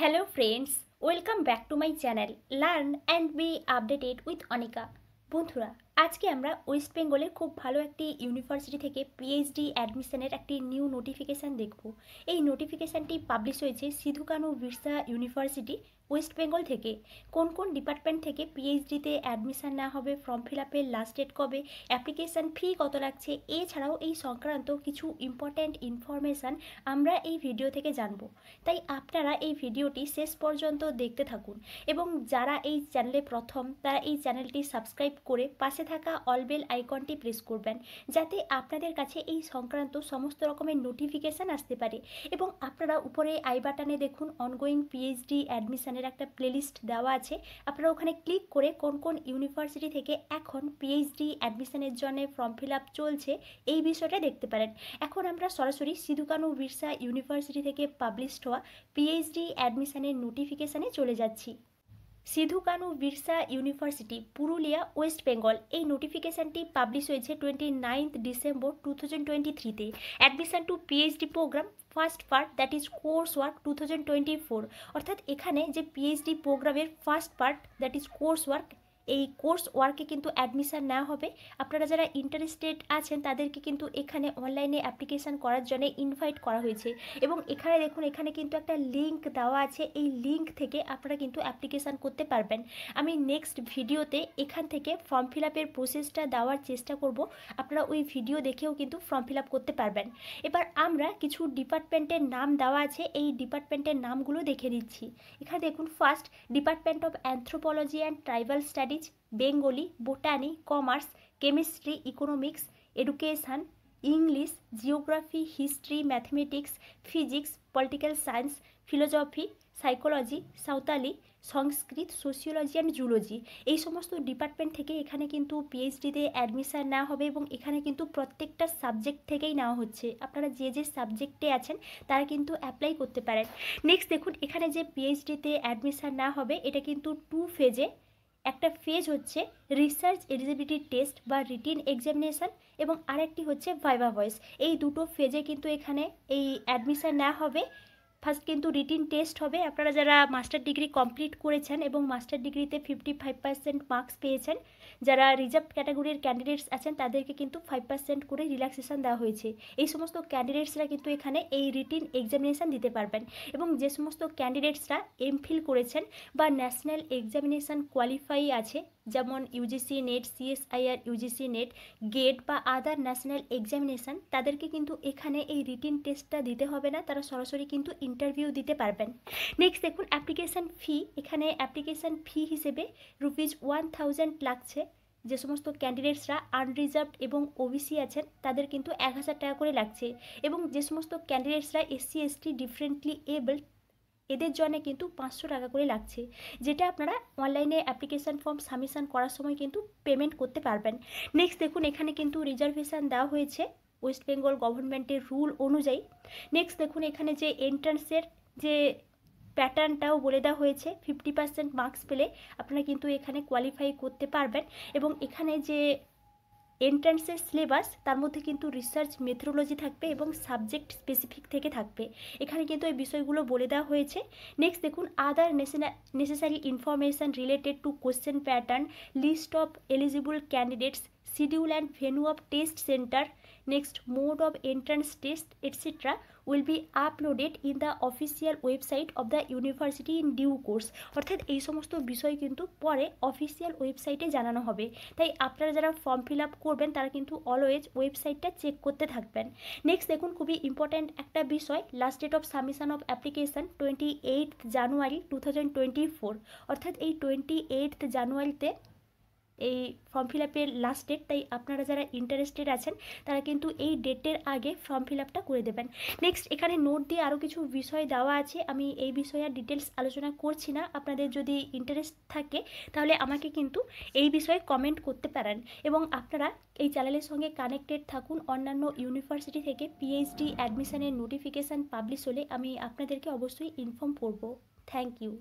Hello friends, welcome back to my channel Learn and be updated with Anika. বন্ধুরা, আজকে আমরা West বেঙ্গলের খুব ভালো একটি ইউনিভার্সিটি থেকে পিএইচডি অ্যাডমিশনের একটি নিউ নোটিফিকেশান দেখব। এই নোটিফিকেশানটি পাবলিশ হয়েছে সিধু কানু বিরসা ইউনিভার্সিটি ওয়েস্ট বেঙ্গল থেকে। কোন কোন ডিপার্টমেন্ট থেকে পিএইচডিতে অ্যাডমিশন নেওয়া হবে, ফর্ম ফিল আপের লাস্ট ডেট কবে, অ্যাপ্লিকেশান ফি কত লাগছে, এছাড়াও এই সংক্রান্ত কিছু ইম্পর্ট্যান্ট ইনফরমেশান আমরা এই ভিডিও থেকে জানব। তাই আপনারা এই ভিডিওটি শেষ পর্যন্ত দেখতে থাকুন এবং যারা এই চ্যানেলে প্রথম তারা এই চ্যানেলটি সাবস্ক্রাইব করে পাশে থাকা অল বেল আইকনটি প্রেস করবেন, যাতে আপনাদের কাছে এই সংক্রান্ত সমস্ত রকমের নোটিফিকেশান আসতে পারে। এবং আপনারা উপরে আই বাটনে দেখুন অনগোয়িং পিএইচডি অ্যাডমিশনের একটা প্লেলিস্ট দেওয়া আছে। আপনারা ওখানে ক্লিক করে কোন কোন ইউনিভার্সিটি থেকে এখন পিএইচডি অ্যাডমিশনের জন্য ফর্ম ফিল আপ চলছে এই বিষয়টা দেখতে পারেন। এখন আমরা সরাসরি সিধু কানু বিরসা ইউনিভার্সিটি থেকে পাবলিশড হওয়া পিএইচডি অ্যাডমিশনের নোটিফিকেশানে চলে যাচ্ছি। সিধু কানু বিরসা ইউনিভার্সিটি পুরুলিয়া ওয়েস্ট বেঙ্গল, এই নোটিফিকেশানটি পাবলিশ হয়েছে 29 ডিসেম্বর 2023-তে। Admission to PhD program first part, that is course work 2024। অর্থাৎ এখানে যে পিএইচডি প্রোগ্রামের first part that is course work, এই কোর্স ওয়ার্কে কিন্তু অ্যাডমিশান নেওয়া হবে। আপনারা যারা ইন্টারেস্টেড আছেন তাদেরকে কিন্তু এখানে অনলাইনে অ্যাপ্লিকেশান করার জন্য ইনভাইট করা হয়েছে। এবং এখানে দেখুন, এখানে কিন্তু একটা লিঙ্ক দেওয়া আছে, এই লিঙ্ক থেকে আপনারা কিন্তু অ্যাপ্লিকেশান করতে পারবেন। আমি নেক্সট ভিডিওতে এখান থেকে ফর্ম ফিল আপের প্রসেসটা দেওয়ার চেষ্টা করব, আপনারা ওই ভিডিও দেখেও কিন্তু ফর্ম ফিল আপ করতে পারবেন। এবার আমরা কিছু ডিপার্টমেন্টের নাম দেওয়া আছে, এই ডিপার্টমেন্টের নামগুলো দেখে নিচ্ছি। এখানে দেখুন, first department of anthropology and tribal studies, Bengali, botany, commerce, chemistry, economics, education, English, geography, history, mathematics, physics, political science, philosophy, psychology, Santali, Sanskrit, sociology and zoology, এই সমস্ত ডিপার্টমেন্ট থেকে এখানে কিন্তু পিএইচডিতে অ্যাডমিশান নেওয়া হবে। এবং এখানে কিন্তু প্রত্যেকটা সাবজেক্ট থেকেই নেওয়া হচ্ছে। আপনারা যে যে সাবজেক্টে আছেন তারা কিন্তু অ্যাপ্লাই করতে পারেন। নেক্সট দেখুন, এখানে যে পিএইচডিতে অ্যাডমিশান নেওয়া হবে এটা কিন্তু 2 ফেজে। একটা ফেজ হচ্ছে রিসার্চ এলিজিবিলিটি টেস্ট বা রিটিন এক্সামিনেশান, এবং আরেকটি হচ্ছে ভাইভা ভয়েস। এই দুটো ফেজে কিন্তু এখানে এই অ্যাডমিশান নেওয়া হবে। ফার্স্ট কিন্তু রিটিন টেস্ট হবে। আপনারা যারা মাস্টার ডিগ্রি কমপ্লিট করেছেন এবং মাস্টার ডিগ্রিতে 55% মার্কস পেয়েছেন, যারা রিজার্ভ ক্যাটাগরির ক্যান্ডিডেটস আছেন তাদেরকে কিন্তু 5% করে রিল্যাক্সেশন দেওয়া হয়েছে। এই সমস্ত ক্যান্ডিডেটসরা কিন্তু এখানে এই রিটিন এক্সামিনেশান দিতে পারবেন। এবং যে সমস্ত ক্যান্ডিডেটসরা এমফিল করেছেন বা ন্যাশনাল এক্সামিনেশান কোয়ালিফাই আছে, যেমন UGC NET, CSIR UGC NET, GATE বা আদার ন্যাশনাল এক্সামিনেশান, তাদেরকে কিন্তু এখানে এই রিটিন টেস্টটা দিতে হবে না, তারা সরাসরি কিন্তু ইন্টারভিউ দিতে পারবেন। নেক্সট দেখুন, অ্যাপ্লিকেশান ফি। এখানে অ্যাপ্লিকেশান ফি হিসেবে ₹1000 লাগছে। যে সমস্ত ক্যান্ডিডেটসরা আনরিজার্ভড এবং ওবিসি আছেন তাদের কিন্তু 1000 টাকা করে লাগছে। এবং যে সমস্ত ক্যান্ডিডেটসরা এসসি এসটি ডিফারেন্টলি এবল, এদের জন্য কিন্তু 500 টাকা করে লাগছে, যেটা আপনারা অনলাইনে অ্যাপ্লিকেশান ফর্ম সাবমিশন করার সময় কিন্তু পেমেন্ট করতে পারবেন। নেক্সট দেখুন, এখানে কিন্তু রিজার্ভেশন দেওয়া হয়েছে ওয়েস্ট বেঙ্গল গভর্নমেন্টের রুল অনুযায়ী। নেক্সট দেখুন, এখানে যে এন্ট্রান্সের যে প্যাটার্নটাও বলে দেওয়া হয়েছে। 50% মার্কস পেলে আপনারা কিন্তু এখানে কোয়ালিফাই করতে পারবেন। এবং এখানে যে এন্ট্রান্সের সিলেবাস তার মধ্যে কিন্তু রিসার্চ মেথোডোলজি থাকবে এবং সাবজেক্ট স্পেসিফিক থেকে থাকবে। এখানে কিন্তু এই বিষয়গুলো বলে দেওয়া হয়েছে। নেক্সট দেখুন, other necessary information related to question pattern, list of eligible candidates, schedule and venue of test centre, next mode of entrance test etcetera will be uploaded in the official website of the university in due course। অর্থাৎ এই সমস্ত বিষয় কিন্তু পরে official ওয়েবসাইটে জানানো হবে। তাই আপনারা যারা ফর্ম ফিল আপ করবেন তারা কিন্তু অলওয়েজ ওয়েবসাইটটা চেক করতে থাকবেন। নেক্সট দেখুন, খুবই ইম্পর্ট্যান্ট একটা বিষয়, last date of submission of application 28 January 2024। অর্থাৎ এই 28 জানুয়ারিতে এই ফর্ম ফিল আপের লাস্ট ডেট। তাই আপনারা যারা ইন্টারেস্টেড আছেন তারা কিন্তু এই ডেটের আগে ফর্ম ফিল আপটা করে দেবেন। নেক্সট এখানে নোট দিয়ে আরও কিছু বিষয় দেওয়া আছে, আমি এই বিষয়ে আর ডিটেলস আলোচনা করছি না। আপনাদের যদি ইন্টারেস্ট থাকে তাহলে আমাকে কিন্তু এই বিষয়ে কমেন্ট করতে পারেন। এবং আপনারা এই চ্যানেলের সঙ্গে কানেক্টেড থাকুন। অন্যান্য ইউনিভার্সিটি থেকে পিএইচডি অ্যাডমিশনের নোটিফিকেশান পাবলিশ হলে আমি আপনাদেরকে অবশ্যই ইনফর্ম করব। Thank you.